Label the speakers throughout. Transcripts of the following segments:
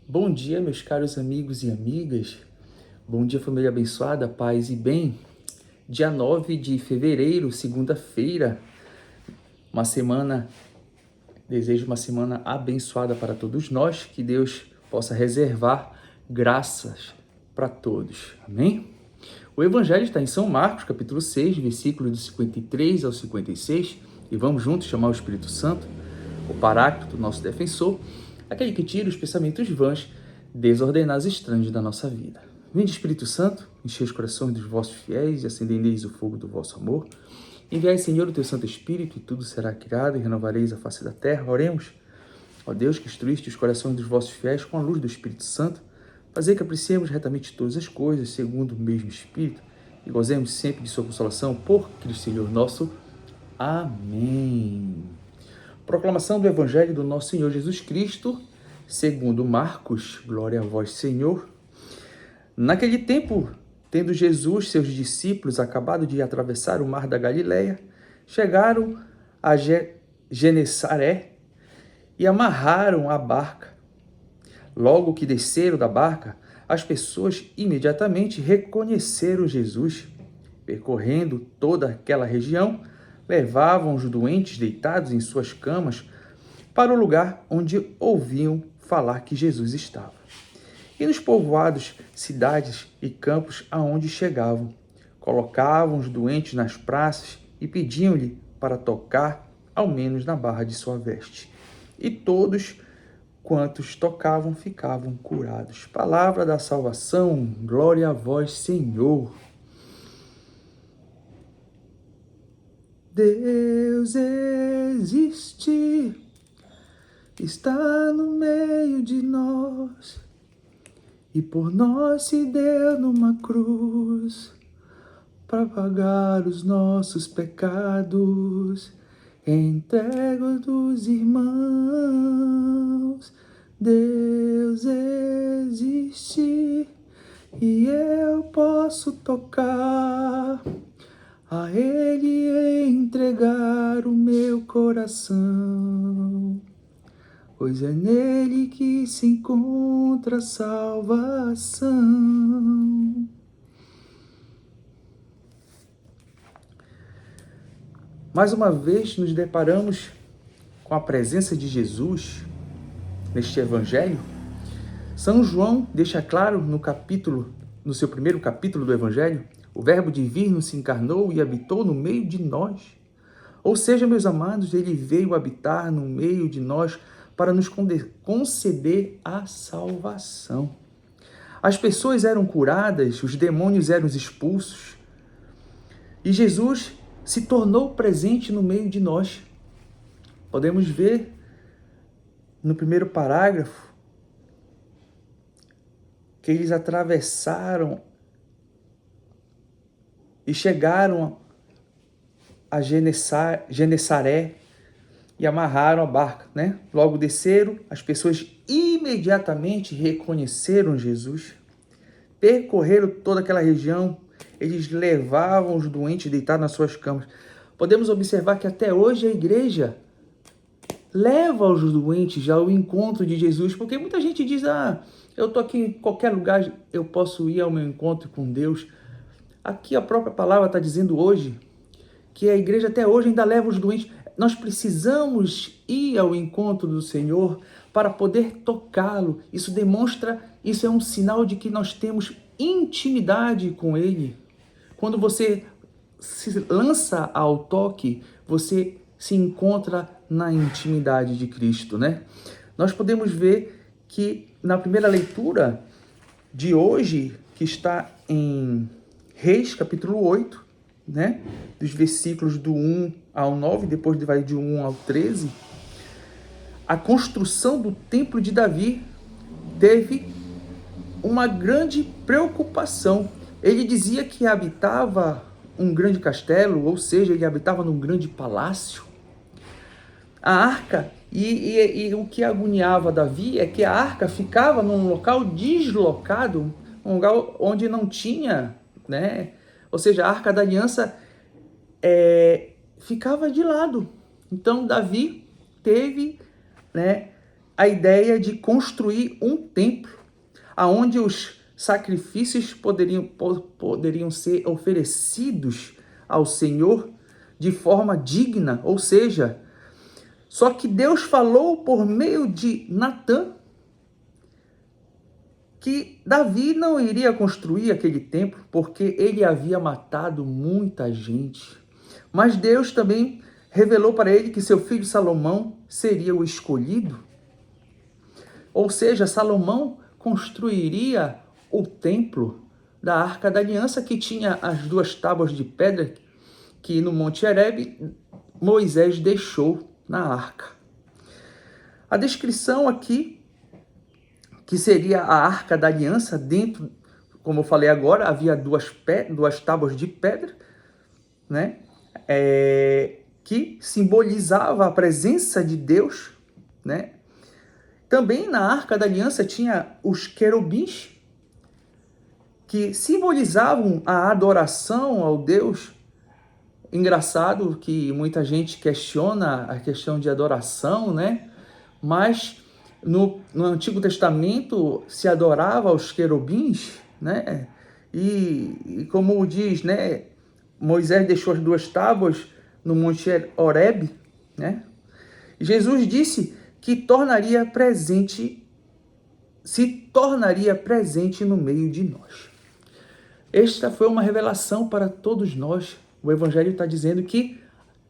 Speaker 1: Bom dia, meus caros amigos e amigas. Bom dia, família abençoada, paz e bem. Dia 9 de fevereiro, segunda-feira, uma semana, desejo uma semana abençoada para todos nós, que Deus possa reservar graças para todos. Amém? O Evangelho está em São Marcos, capítulo 6, versículos do 53 ao 56, e vamos juntos chamar o Espírito Santo, o Paráclito, nosso defensor, aquele que tira os pensamentos vãs, desordenados e estranhos da nossa vida. Vinde, Espírito Santo, enchei os corações dos vossos fiéis e acendei neles o fogo do vosso amor. Enviai, Senhor, o teu Santo Espírito, e tudo será criado, e renovareis a face da terra. Oremos. Ó Deus, que instruíste os corações dos vossos fiéis com a luz do Espírito Santo, fazer que apreciemos retamente todas as coisas, segundo o mesmo Espírito, e gozemos sempre de sua consolação, por Cristo Senhor nosso. Amém. Proclamação do Evangelho do nosso Senhor Jesus Cristo, segundo Marcos. Glória a vós, Senhor. Naquele tempo, tendo Jesus e seus discípulos acabado de atravessar o mar da Galileia, chegaram a Genesaré e amarraram a barca. Logo que desceram da barca, as pessoas imediatamente reconheceram Jesus. Percorrendo toda aquela região, levavam os doentes deitados em suas camas para o lugar onde ouviam falar que Jesus estava. E nos povoados, cidades e campos aonde chegavam, colocavam os doentes nas praças e pediam-lhe para tocar ao menos na barra de sua veste. E todos quantos tocavam ficavam curados. Palavra da salvação, glória a vós, Senhor. Deus existe, está no meio de nós, e por nós se deu numa cruz, para pagar os nossos pecados, entrega dos irmãos. Deus existe, e eu posso tocar, a Ele entregar o meu coração, pois é nele que se encontra a salvação. Mais uma vez nos deparamos com a presença de Jesus neste Evangelho. São João deixa claro no seu primeiro capítulo do Evangelho, o verbo divino se encarnou e habitou no meio de nós. Ou seja, meus amados, ele veio habitar no meio de nós para nos conceder a salvação. As pessoas eram curadas, os demônios eram expulsos, e Jesus se tornou presente no meio de nós. Podemos ver no primeiro parágrafo que eles atravessaram e chegaram a Genesaré e amarraram a barca, né? Logo desceram, as pessoas imediatamente reconheceram Jesus, percorreram toda aquela região, eles levavam os doentes deitados nas suas camas. Podemos observar que até hoje a igreja leva os doentes ao encontro de Jesus, porque muita gente diz, eu estou aqui em qualquer lugar, eu posso ir ao meu encontro com Deus. Aqui a própria palavra está dizendo hoje que a igreja até hoje ainda leva os doentes. Nós precisamos ir ao encontro do Senhor para poder tocá-lo. Isso é um sinal de que nós temos intimidade com Ele. Quando você se lança ao toque, você se encontra na intimidade de Cristo, né? Nós podemos ver que na primeira leitura de hoje, que está em Reis, capítulo 8, né? Dos versículos do 1 ao 9, depois vai de 1 ao 13, a construção do templo de Davi teve uma grande preocupação. Ele dizia que habitava um grande castelo, ou seja, ele habitava num grande palácio. A arca, e o que agoniava Davi é que a arca ficava num local deslocado, um lugar onde não tinha, né? Ou seja, a Arca da Aliança ficava de lado. Então, Davi teve, né, a ideia de construir um templo, aonde os sacrifícios poderiam ser oferecidos ao Senhor de forma digna, ou seja, só que Deus falou por meio de Natã que Davi não iria construir aquele templo porque ele havia matado muita gente. Mas Deus também revelou para ele que seu filho Salomão seria o escolhido. Ou seja, Salomão construiria o templo da Arca da Aliança, que tinha as 2 tábuas de pedra que no Monte Horebe Moisés deixou na arca. A descrição aqui, que seria a Arca da Aliança, dentro, como eu falei agora, havia 2 tábuas de pedra, né? Que simbolizava a presença de Deus, né? Também na Arca da Aliança tinha os querubins, que simbolizavam a adoração ao Deus. Engraçado que muita gente questiona a questão de adoração, né? Mas no Antigo Testamento se adorava aos querubins, né? E como diz, né? Moisés deixou as 2 tábuas no Monte Horebe, né? Jesus disse que se tornaria presente no meio de nós. Esta foi uma revelação para todos nós. O Evangelho está dizendo que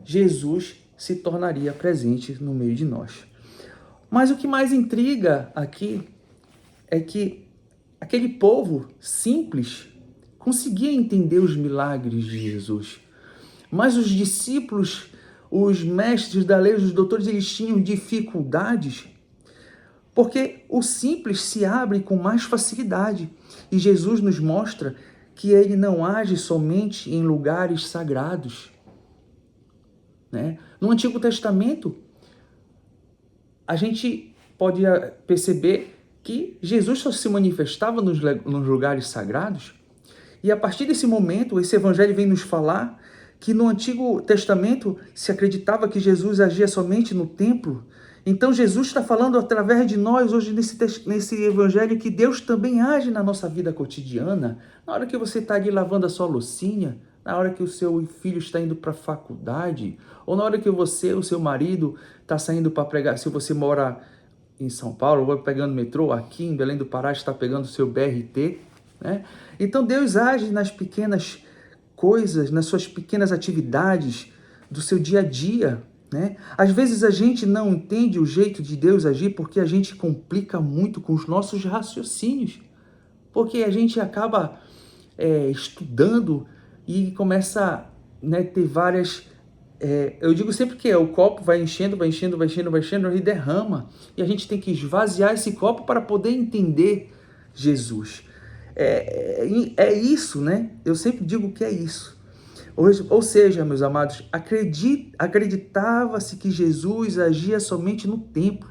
Speaker 1: Jesus se tornaria presente no meio de nós. Mas o que mais intriga aqui é que aquele povo simples conseguia entender os milagres de Jesus. Mas os discípulos, os mestres da lei, os doutores, eles tinham dificuldades, porque o simples se abre com mais facilidade. E Jesus nos mostra que ele não age somente em lugares sagrados, né? No Antigo Testamento, a gente pode perceber que Jesus só se manifestava nos lugares sagrados. E a partir desse momento, esse evangelho vem nos falar que no Antigo Testamento se acreditava que Jesus agia somente no templo. Então Jesus está falando através de nós hoje nesse evangelho que Deus também age na nossa vida cotidiana. Na hora que você está ali lavando a sua loucinha, na hora que o seu filho está indo para a faculdade, ou na hora que o seu marido está saindo para pregar, se você mora em São Paulo, ou pegando metrô, aqui em Belém do Pará está pegando o seu BRT, né? Então Deus age nas pequenas coisas, nas suas pequenas atividades do seu dia a dia, né? Às vezes a gente não entende o jeito de Deus agir porque a gente complica muito com os nossos raciocínios, porque a gente acaba estudando e começa a ter várias... eu digo sempre que o copo vai enchendo e derrama. E a gente tem que esvaziar esse copo para poder entender Jesus. É isso, né? Eu sempre digo que é isso. Ou seja, meus amados, acreditava-se que Jesus agia somente no templo.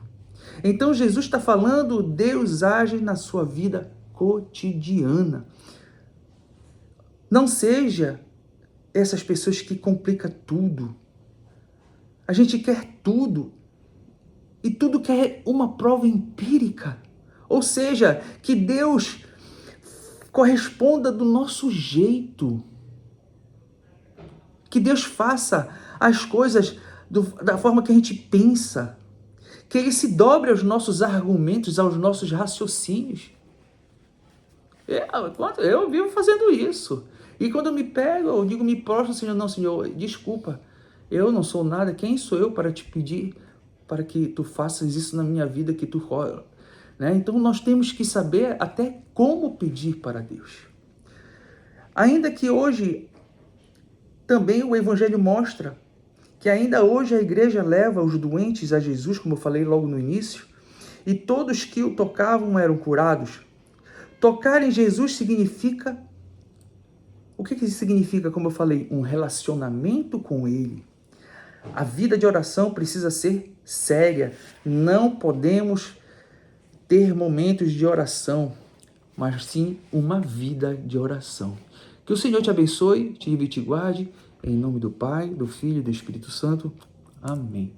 Speaker 1: Então Jesus está falando, Deus age na sua vida cotidiana. Não seja essas pessoas que complicam tudo. A gente quer tudo. E tudo quer uma prova empírica. Ou seja, que Deus corresponda do nosso jeito. Que Deus faça as coisas da forma que a gente pensa. Que Ele se dobre aos nossos argumentos, aos nossos raciocínios. Eu vivo fazendo isso. E quando eu me pego, eu digo, me prostro, Senhor, não, Senhor, desculpa, eu não sou nada, quem sou eu para te pedir para que tu faças isso na minha vida, que tu... né? Então nós temos que saber até como pedir para Deus. Ainda que hoje, também o Evangelho mostra que ainda hoje a igreja leva os doentes a Jesus, como eu falei logo no início, e todos que o tocavam eram curados. Tocar em Jesus significa... O que isso significa, como eu falei? Um relacionamento com Ele. A vida de oração precisa ser séria. Não podemos ter momentos de oração, mas sim uma vida de oração. Que o Senhor te abençoe, te livre e te guarde. Em nome do Pai, do Filho e do Espírito Santo. Amém.